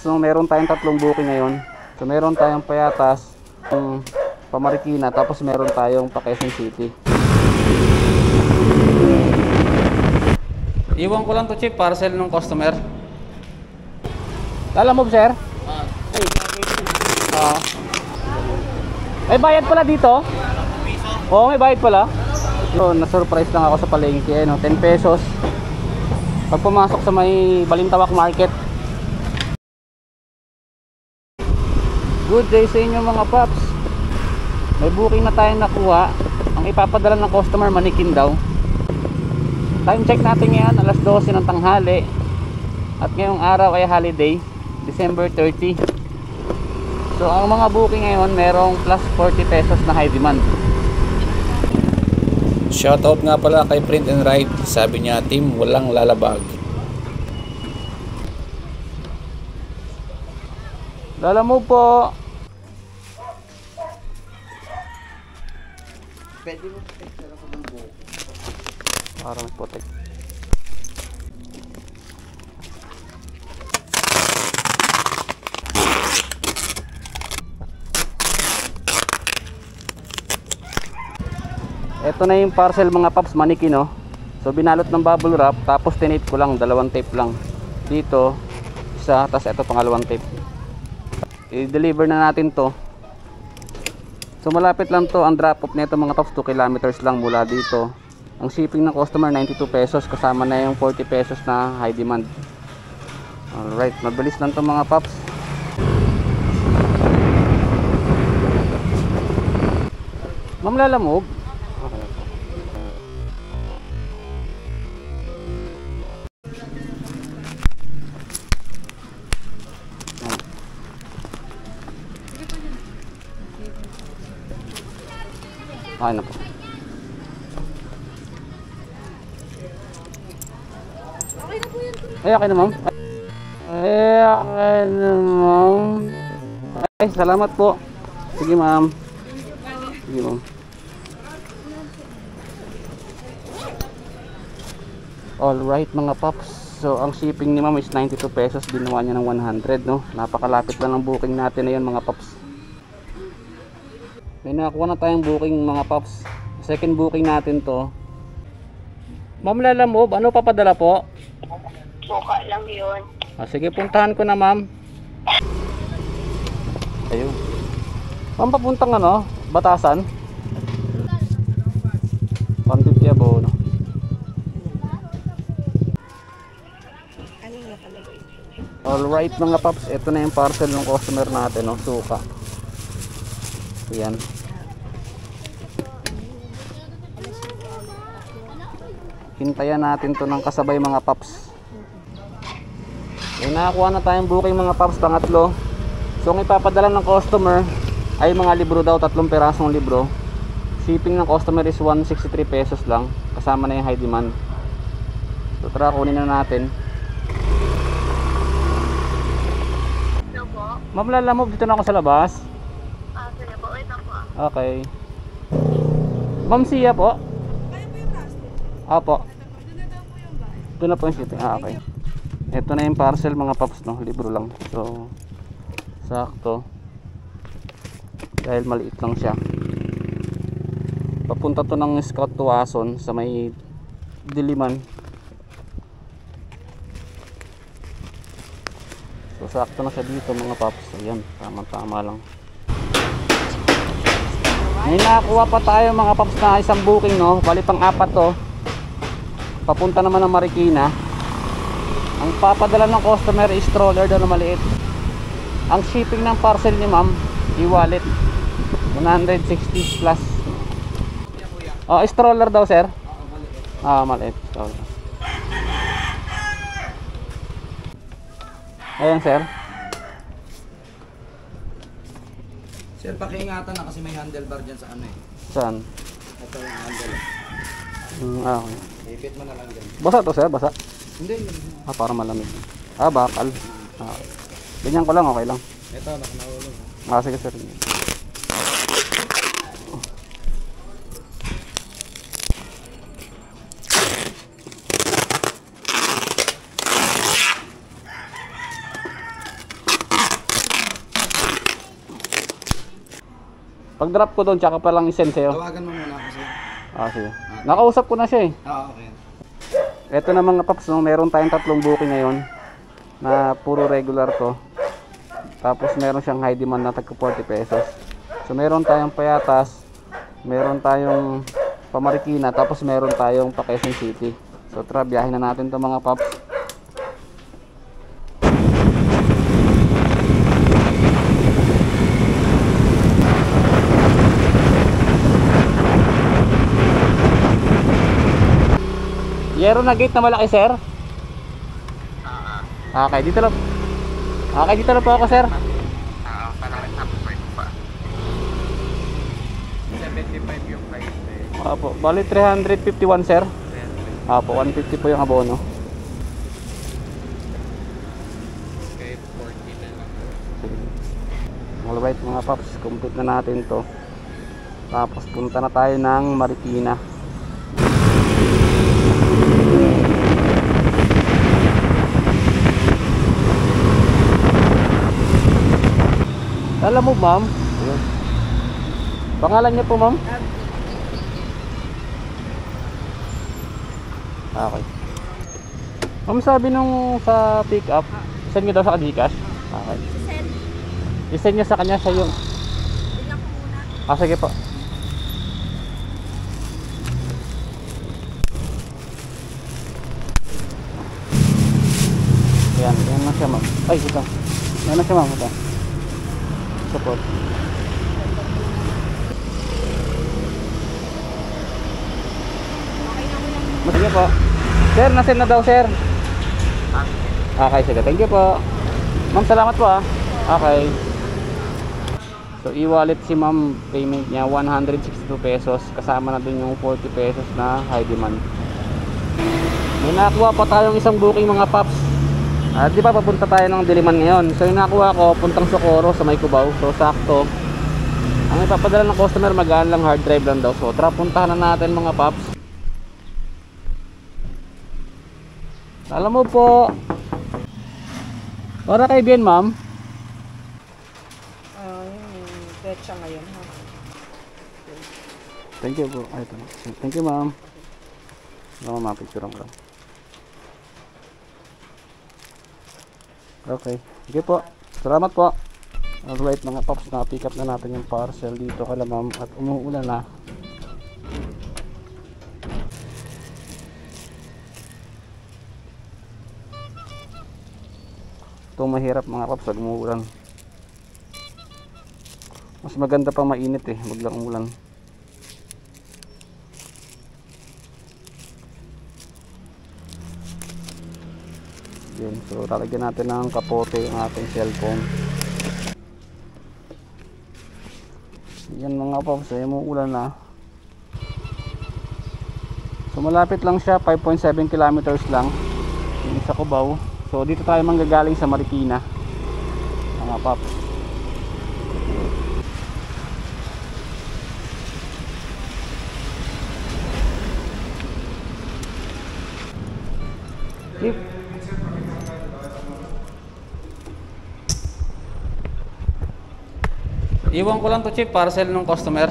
So meron tayong tatlong booking ngayon. So meron tayong Payatas, Pamarikina, tapos meron tayong Quezon City. Iwan ko lang to, Chief, parcel ng customer. Lala mo, sir? May bayad pala dito? Oo, may bayad pala. So, na-surprise lang ako sa palengke, no? 10 pesos. Pag pumasok sa may Balintawak Market. Good day sa inyo mga paps. May booking na tayong nakuha. Ang ipapadala ng customer, manikin daw. Time check natin ngayon, alas 12 ng tanghali. At ngayong araw ay holiday, December 30. So ang mga booking ngayon, merong plus 40 pesos na high demand. Shoutout nga pala kay Print and Write. Sabi niya, team, walang lalabag. Lala mo po. Pwede mo protect ako ng buhok. Parang protect. Ito na yung parcel mga paps, manikin, no? So binalot ng bubble wrap, tapos tinape ko lang, dalawang tape lang. Dito, isa, tapos ito pangalawang tape. I-deliver na natin to. So malapit lang to, ang drop off nito mga paps, 2 kilometers lang mula dito. Ang shipping ng customer 92 pesos, kasama na yung 40 pesos na high demand. Alright, mabilis lang to mga paps. Ma'am, lalamog. Okay na po. Ay, okay na ma'am. Ay, okay na ma'am. Ay, salamat po. Sige ma'am. Sige ma'am. Alright mga paps. So ang shipping ni ma'am is 92 pesos. Ginawa niya ng 100, no? Napakalapit lang ng booking natin na yun mga paps. May nakakuha na tayong booking mga paps. Second booking natin to. Ma'am, lalamove, ano papadala po? Suka lang yun. Sige, puntahan ko na ma'am. Ayun. Ma'am, papuntang ano? Batasan? 150 abo, no? Alright mga paps, ito na yung parcel ng customer natin, no? Suka. Ayan. Hintayan natin to ng kasabay mga paps. Nakakuha na tayong booking mga paps, pangatlo. So ang ipapadala ng customer ay mga libro daw, 3 perasong libro. Shipping ng customer is 163 pesos lang, kasama na yung high demand. So tara, kunin na natin. Ano po? Ma'am, lalamove, dito na ako sa labas. Sige po, wait lang po. Okay. Ma'am, Sia po. Kaya po yung plastic? Apo. Doon na daw po yung bahay. Ito na po yung shipping. Okay. Ito na yung parcel mga paps, no? Libro lang. So sakto. Dahil maliit lang siya. Papunta to ng Scout Tuwason sa may Diliman. So sakto na siya dito mga paps. Ayan, tama-tama lang. May nakakuha pa tayo mga paps na isang booking, no? Bali pang-apat to. Papunta naman ng Marikina. Ang papadala ng customer is stroller daw na maliit. Ang shipping ng parcel ni ma'am, e-wallet, 160 plus. Oh, stroller daw sir. Maliit. Ayan sir. Sir, pakiingatan na kasi may handlebar dyan sa ano eh. Saan? Ito yung handle. Okay. Ipit mo na lang dyan. Basa to sir, basa. Hindi. Para malamig. Bakal. Ganyan ko lang, okay lang. Ito, nakanahulog. Sige sir. Pag drop ko doon, tsaka pa lang i-send sa'yo. Tawagan mo muna ako, sir. Sige. Nakausap ko na siya eh. Okay. Ito na mga paps, no, meron tayong 3 booking ngayon na puro regular to. Tapos meron siyang high demand na tagka 40 pesos. So meron tayong Payatas, meron tayong Pamarikina, tapos meron tayong pa Quezon City. So tara, biyahin na natin to mga paps. Yero na gate na malaki, sir? Okay, dito lang. Okay, dito lang po ako, sir. Apo, bali 351, sir. Apo, 150 po yung abono. Okay, 40 na lang. Alright mga paps, complete na natin to. Tapos punta na tayo ng Marikina. Alam mo, ma'am? Pangalan niya po, ma'am? Okay. Ma'am, sabi nung sa pick up, send nyo daw sa Gcash? Okay. I-send nyo sa kanya sa yung... sige po. Yan na siya, ma'am. Ay, ito. Yan na siya, ma'am. Ito. Support. Sige po. Sir, nasend na daw, sir. Okay, sige. Thank you po. Ma'am, salamat po ah. Okay. So, e-wallet si ma'am, payment niya 162 pesos. Kasama na dun yung 40 pesos na high demand. May nakuha pa tayong isang booking mga paps. Di ba papunta tayo ng Diliman ngayon? So, yung nakuha ko, puntang Socorro sa May Cubao. So, sakto. Ang ipapadala ng customer, magaan lang, hard drive lang daw. So, tara, puntahan na natin mga paps. Alam mo po, para kay Bien, ma'am. Yung petsa ngayon, ha? Thank you po. Ay, ito. Thank you, ma'am. Alam mo, mapicture lang. Okay. Sige po. Salamat po. Alright mga paps, na-pick up na natin yung parcel dito kala ma'am at umuulan na. Ito mahirap mga paps pag umuulan. Mas maganda pang mainit eh, wag lang umulan. Yan, so lalagyan natin ng kapote ang ating cellphone. Yan mga paps, ay umuulan na. So malapit lang siya, 5.7 kilometers lang yung sa Cubao. So dito tayo manggagaling sa Marikina mga paps. Chip. Iwan ko lang to, Chip, parcel ng customer.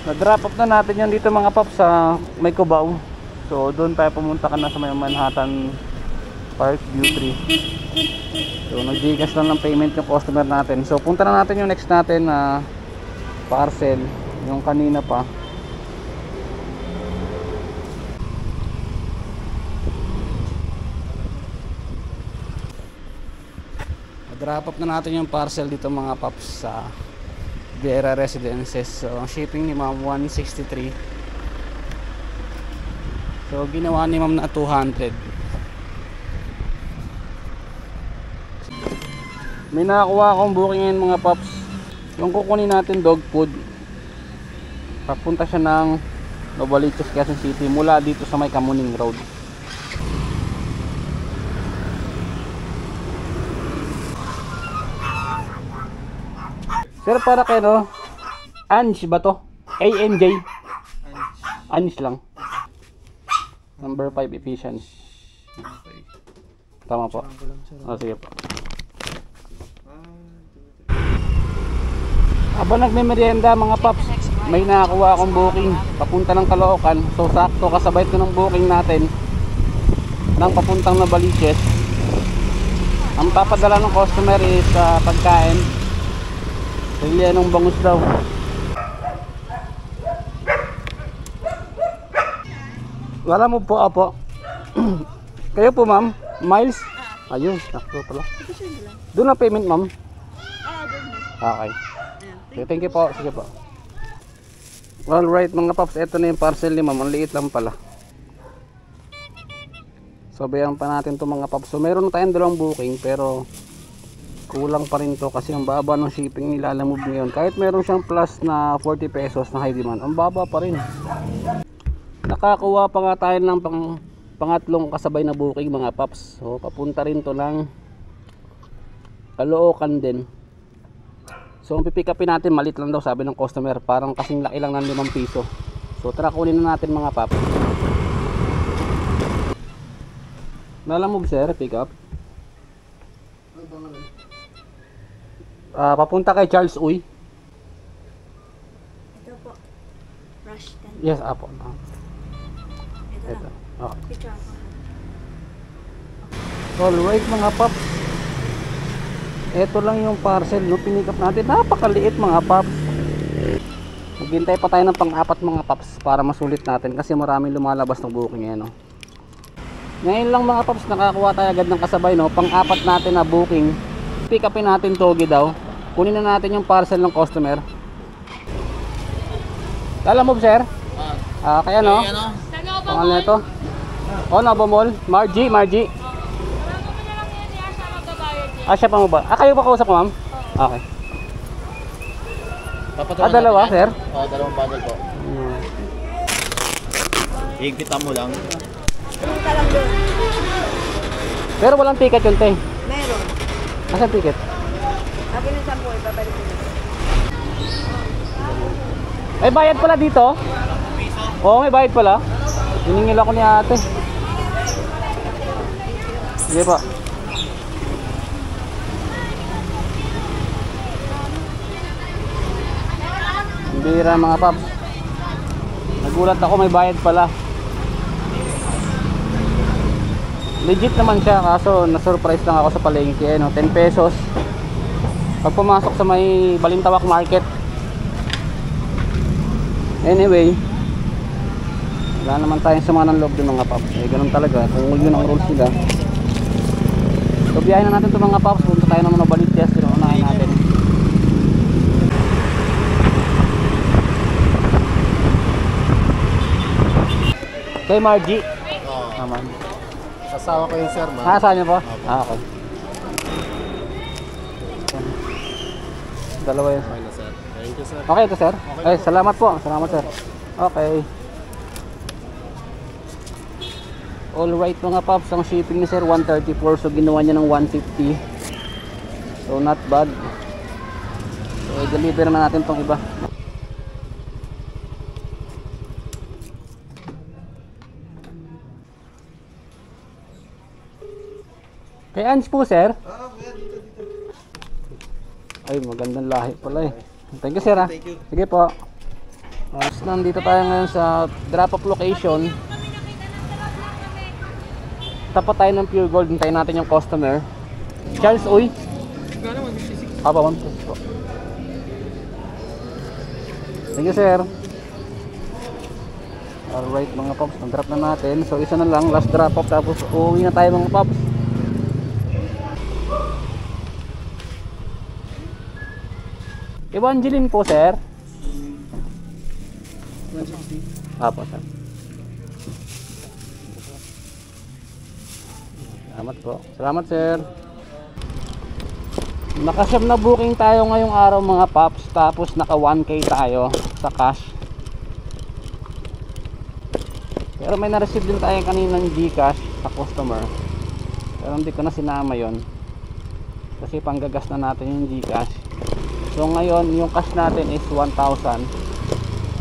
Na-drop off na natin yan dito mga paps sa May Cubao. So doon tayo pumunta ka na sa may Manhattan Park View 3. So nag-Gcash lang ng payment yung customer natin. So punta na natin yung next natin na parcel, yung kanina pa. Na-drop off na natin yung parcel dito mga paps sa Viera Residences. So ang shipping ni ma'am 163. So ginawa ni ma'am na 200. May nakakuha akong booking ngayon mga paps. Yung kukunin natin dog food, papunta siya ng Novaliches, Quezon City mula dito sa may Kamuning Road. Sir, para kayo no? Anj ba to? ANJ? Anj lang. Number 5 efficient. Tama po. Oh, sige po. Habang nagme-merienda mga paps, may nakakuha akong booking papunta ng Caloocan. So sakto kasabay ko ng booking natin ng papuntang Novaliches. Ang papadala ng customer is pagkain. Rilenong bangus daw. Wala mo po apo. Kayo po ma'am, Miles? Ayun, sakto pala. Doon na payment ma'am? Okay. Okay, thank you po. Sige po. Alright mga paps, ito na yung parcel ni ma'am. Ang liit lang pala. So bayan pa natin to mga paps. So meron tayong dalawang booking pero kulang pa rin to kasi ang baba ng shipping nila Lalamove ngayon. Kahit meron siyang plus na 40 pesos na high demand, ang baba pa rin. Nakakuha pa nga tayo ng pangatlong kasabay na booking mga paps. So papunta rin to ng Caloocan din. So ang pipick upin natin malit lang daw sabi ng customer, parang kasing laki lang ng 5 piso. So tara kunin na natin mga paps. Lalamove sir, pick up. Papunta kay Charles Uy. Ito po. Rushton. Yes, apo. Ito Ito. lang. Okay. Picture ako. Alright mga paps. Ito lang yung parcel no pinick up natin. Napakaliit mga paps. Maghintay pa tayo ng pang-apat mga paps para masulit natin kasi maraming lumalabas ng booking eh, no. Ngayon lang mga paps nakakuha tayo agad ng kasabay no. Pang-apat natin na booking. Pick upin natin Togi daw. Kunin na natin yung parcel ng customer. Lalamove sir? Kaya no? Pangalan nito? Nova Mall? Margie? Siya pa mo ba? Kayo ba kausap ko ma'am? Okay. Dalawa sir? Dalawang bundle po. Higpitan mo lang. Punta lang doon. Pero walang ticket yun te. Meron. Asan ticket? Akin ng 10, babalik ko. May bayad pala dito? Oo, may bayad pala. Hiningil ako ni ate. Sige pa. Ang bihira mga paps. Nagulat ako may bayad pala. Legit naman siya kaso na-surprise lang ako sa palengke no? 10 pesos pag pumasok sa may Balintawak Market. Anyway, wala naman tayong sama ng loob ng mga paps. Ganun talaga kung yun ang rules nila. So biyahin na natin ito mga paps. Punta tayo naman ng Balintawak. Sinuunahin natin kay Margie. Naman Asawa ko yun sir, ma'am. saan niyo po? Okay. Dalawa yun. Okay na sir. Thank you sir. Okay ito sir? Ay, salamat po. Salamat sir. Okay. Alright mga paps, ang shipping ni sir 134. So ginawa niya ng 150. So not bad. So i-deliver na natin tong iba. Kay Ange po sir? Ay magandang lahi pala eh. Thank you sir ha. Sige po. Nandito tayo ngayon sa drop off location. Tapat tayo ng Pure Gold. Hintayin natin yung customer. Charles Uy. Aba 1 po. Thank you sir. Alright mga paps, nag-drop na natin. So isa na lang, last drop off tapos uuwi na tayo mga paps. Evangeline po sir. 160. Apo sir. Salamat po. Salamat sir. Nakasyam na booking tayo ngayong araw mga paps. Tapos naka 1k tayo sa cash. Pero may na-receive din tayo kaninang Gcash sa customer. Pero hindi ko na sinama yon kasi panggagas na natin yung Gcash. So ngayon yung cash natin is 1,000.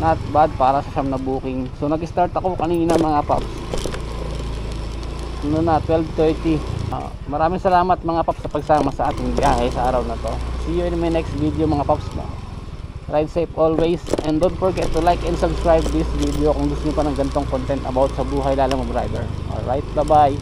Not bad para sa siyam na booking. So nag-start ako kanina mga paps. Ano na 12:30. Maraming salamat mga paps sa pagsama sa ating biyahe sa araw na to. See you in my next video mga paps. Ride safe always, and don't forget to like and subscribe this video kung gusto niyo pa ng ganitong content about sa buhay lalo mag rider. Alright, bye bye.